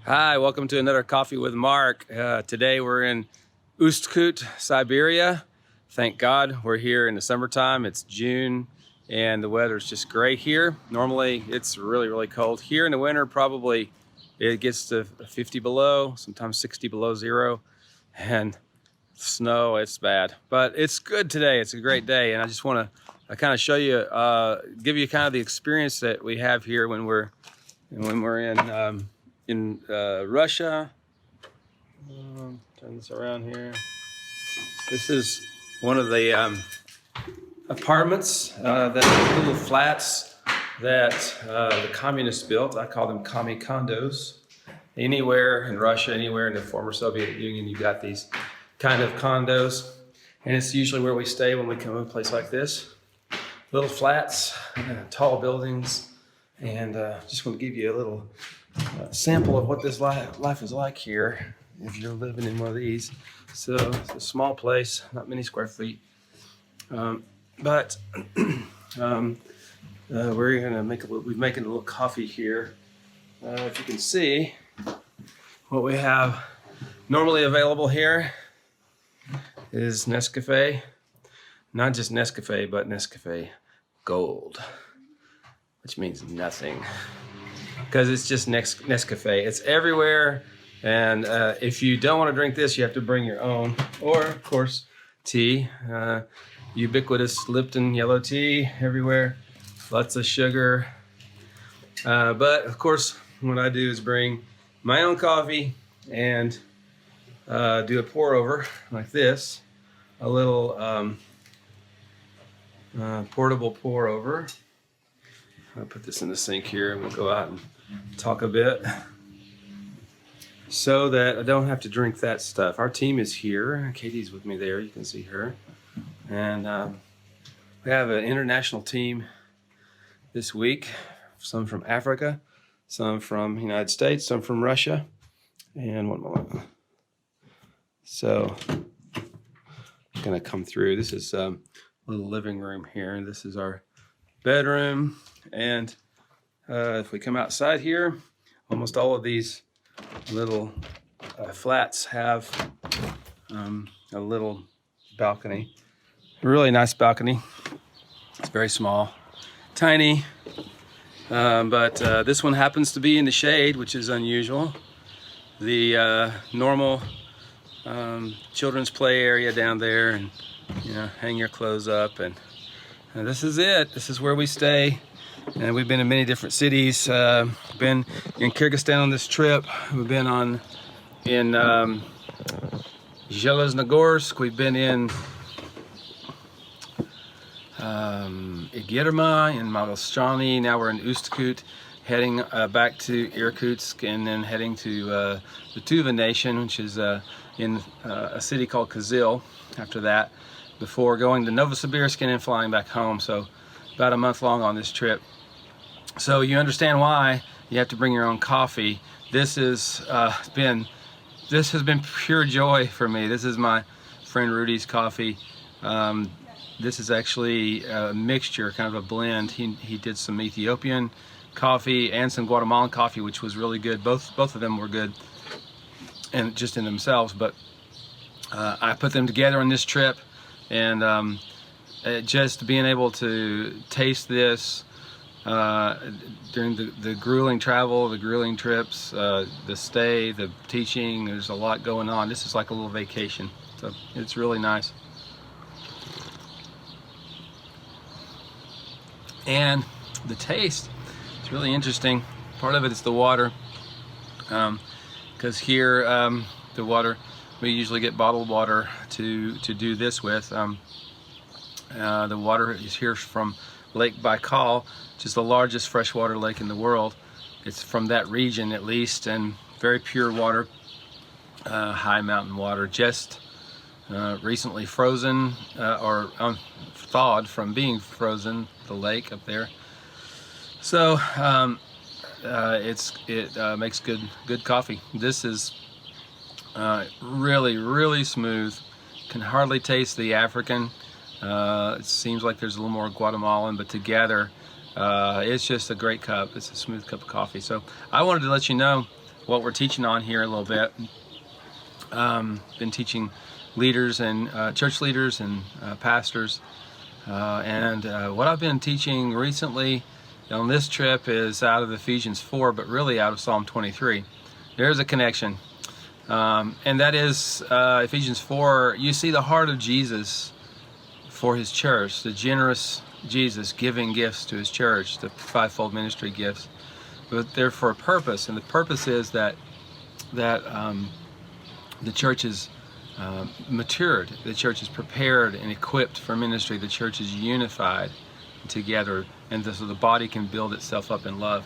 Hi, welcome to another Coffee with Mark. Today we're in Ust Kut, Siberia. Thank God we're here in the summertime. It's June and the weather's just great here. Normally it's really cold. Here in the winter probably it gets to 50 below, sometimes 60 below zero, and snow, it's bad. But it's good today. It's a great day, and I just want to kind of show you, give you kind of the experience that we have here when we're in Russia. Turn this around here. This is one of the apartments, that little flats that the communists built. I call them Commie Condos. Anywhere in Russia, anywhere in the former Soviet Union, you got these kind of condos, and it's usually where we stay when we come to a place like this. Little flats, tall buildings, and just want to give you a little sample of what this life is like here if you're living in one of these. So it's a small place, not many square feet, but we're gonna we're making a little coffee here. If you can see what we have normally available here is Nescafe. Not just Nescafe, but Nescafe Gold, which means nothing, because it's just Nescafe. It's everywhere, and if you don't want to drink this, you have to bring your own, or of course tea, ubiquitous Lipton yellow tea everywhere, lots of sugar, but of course what I do is bring my own coffee and do a pour over like this, a little portable pour over. I'll put this in the sink here and we'll go out and talk a bit so that I don't have to drink that stuff. Our team is here. Katie's with me there. You can see her. And we have an international team this week. Some from Africa, some from the United States, some from Russia, and one more. So I'm going to come through. This is a little living room here. And this is our bedroom. And if we come outside here, almost all of these little flats have a little balcony. A really nice balcony. It's very small, tiny, but this one happens to be in the shade, which is unusual. The normal children's play area down there, and hang your clothes up, and this is it. This is where we stay. And we've been in many different cities. Been in Kyrgyzstan on this trip. We've been in Zheleznogorsk. We've been in Igirma, in Malostani. Now we're in Ust Kut, heading back to Irkutsk, and then heading to the Tuva Nation, which is in a city called Kazil after that, before going to Novosibirsk and then flying back home. So about a month long on this trip. So you understand why you have to bring your own coffee. This has been pure joy for me. This is my friend Rudy's coffee. This is actually a mixture, kind of a blend. He did some Ethiopian coffee and some Guatemalan coffee, which was really good. Both of them were good, and just in themselves. But I put them together on this trip, and just being able to taste this during the grueling travel, the grueling trips, the stay, the teaching, there's a lot going on. This is like a little vacation, so it's really nice. And the taste, it's really interesting. Part of it is the water, because here the water, we usually get bottled water to do this with. The water is here from Lake Baikal, which is the largest freshwater lake in the world. It's from that region at least, and very pure water, high mountain water, just recently frozen or thawed from being frozen, the lake up there. So it makes good coffee. This is really smooth. Can hardly taste the African. It seems like there's a little more Guatemalan, but together it's just a great cup. It's a smooth cup of coffee. So I wanted to let you know what we're teaching on here a little bit. Been teaching leaders and church leaders and pastors, and what I've been teaching recently on this trip is out of Ephesians 4, but really out of Psalm 23. There's a connection, and that is Ephesians 4. You see the heart of Jesus for his church, the generous Jesus giving gifts to his church, the fivefold ministry gifts, but they're for a purpose, and the purpose is that the church is matured, the church is prepared and equipped for ministry, the church is unified together, and so the body can build itself up in love.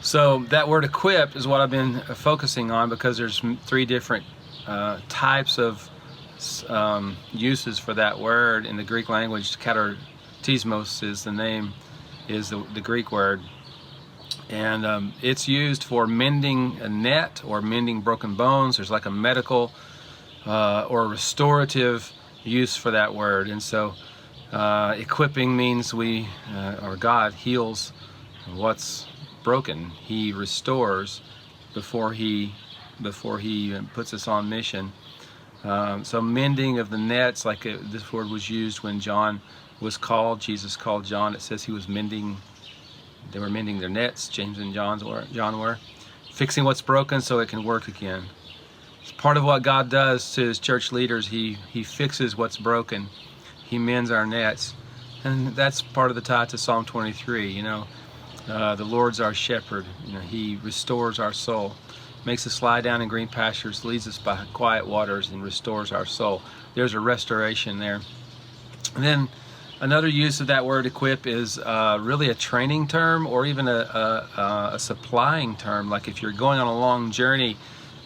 So that word equipped is what I've been focusing on, because there's three different types of uses for that word in the Greek language. Katartismos is the name, is the Greek word, and it's used for mending a net or mending broken bones. There's like a medical or restorative use for that word. And so equipping means or God heals what's broken. He restores before he puts us on mission. So mending of the nets, like this word was used when John was called. Jesus called John. It says he was mending. They were mending their nets. James and John were fixing what's broken so it can work again. It's part of what God does to his church leaders. He fixes what's broken. He mends our nets, and that's part of the tie to Psalm 23. The Lord's our shepherd. He restores our soul, makes us lie down in green pastures, leads us by quiet waters, and restores our soul. There's a restoration there. And then another use of that word equip is really a training term, or even a supplying term. Like if you're going on a long journey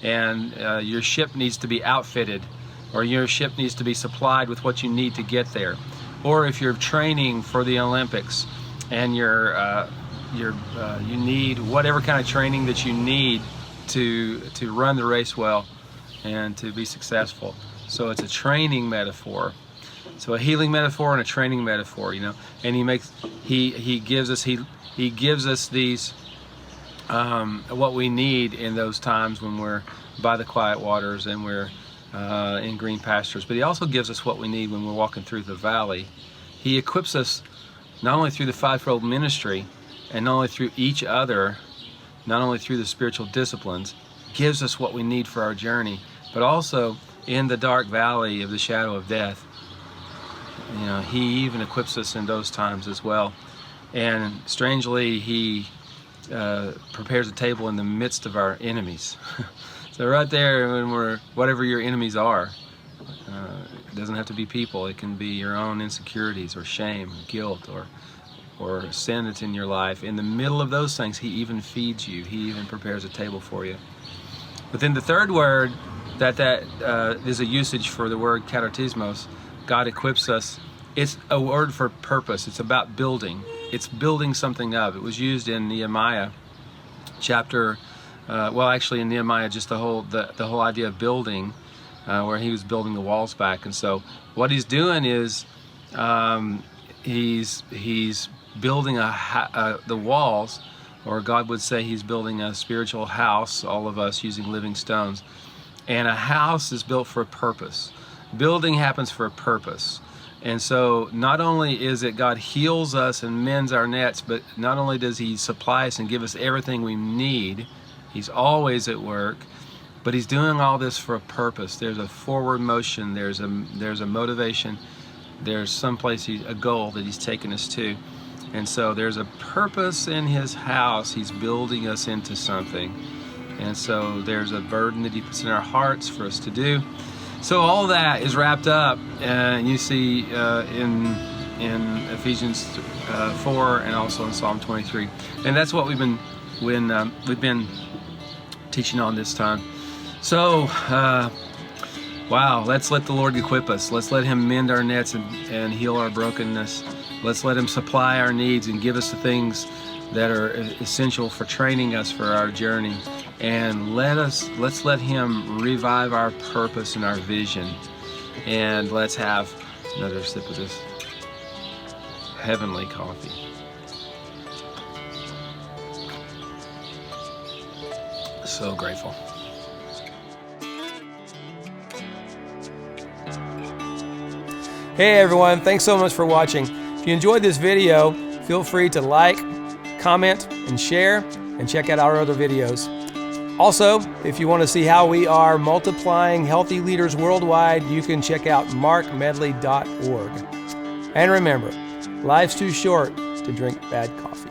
and your ship needs to be outfitted, or your ship needs to be supplied with what you need to get there. Or if you're training for the Olympics and you need whatever kind of training that you need to run the race well and to be successful. So it's a training metaphor. So a healing metaphor and a training metaphor, and he gives us these what we need in those times when we're by the quiet waters and we're in green pastures. But he also gives us what we need when we're walking through the valley. He equips us not only through the fivefold ministry, and not only through each other, not only through the spiritual disciplines, gives us what we need for our journey, but also in the dark valley of the shadow of death. He even equips us in those times as well. And strangely, he prepares a table in the midst of our enemies. So right there, when whatever your enemies are, it doesn't have to be people. It can be your own insecurities or shame, guilt, or sin that's in your life. In the middle of those things, he even feeds you. He even prepares a table for you. But then the third word that is a usage for the word katartismos, God equips us. It's a word for purpose. It's about building. It's building something up. It was used in Nehemiah chapter. Actually in Nehemiah, just the whole idea of building, where he was building the walls back. And so what he's doing is he's building the walls, or God would say he's building a spiritual house, all of us using living stones. And a house is built for a purpose. Building happens for a purpose. And so not only is it God heals us and mends our nets, but not only does he supply us and give us everything we need, he's always at work, but he's doing all this for a purpose. There's a forward motion, there's a motivation, there's someplace, a goal that he's taken us to. And so there's a purpose in his house. He's building us into something. And so there's a burden that he puts in our hearts for us to do. So all that is wrapped up, and you see in Ephesians 4 and also in Psalm 23. And that's what we've been teaching on this time. So, wow, let's let the Lord equip us. Let's let him mend our nets and heal our brokenness. Let's let him supply our needs and give us the things that are essential for training us for our journey. And let's let him revive our purpose and our vision. And let's have another sip of this heavenly coffee. So grateful. Hey everyone, thanks so much for watching. If you enjoyed this video, feel free to like, comment, and share, and check out our other videos. Also, if you want to see how we are multiplying healthy leaders worldwide, you can check out markmedley.org. And remember, life's too short to drink bad coffee.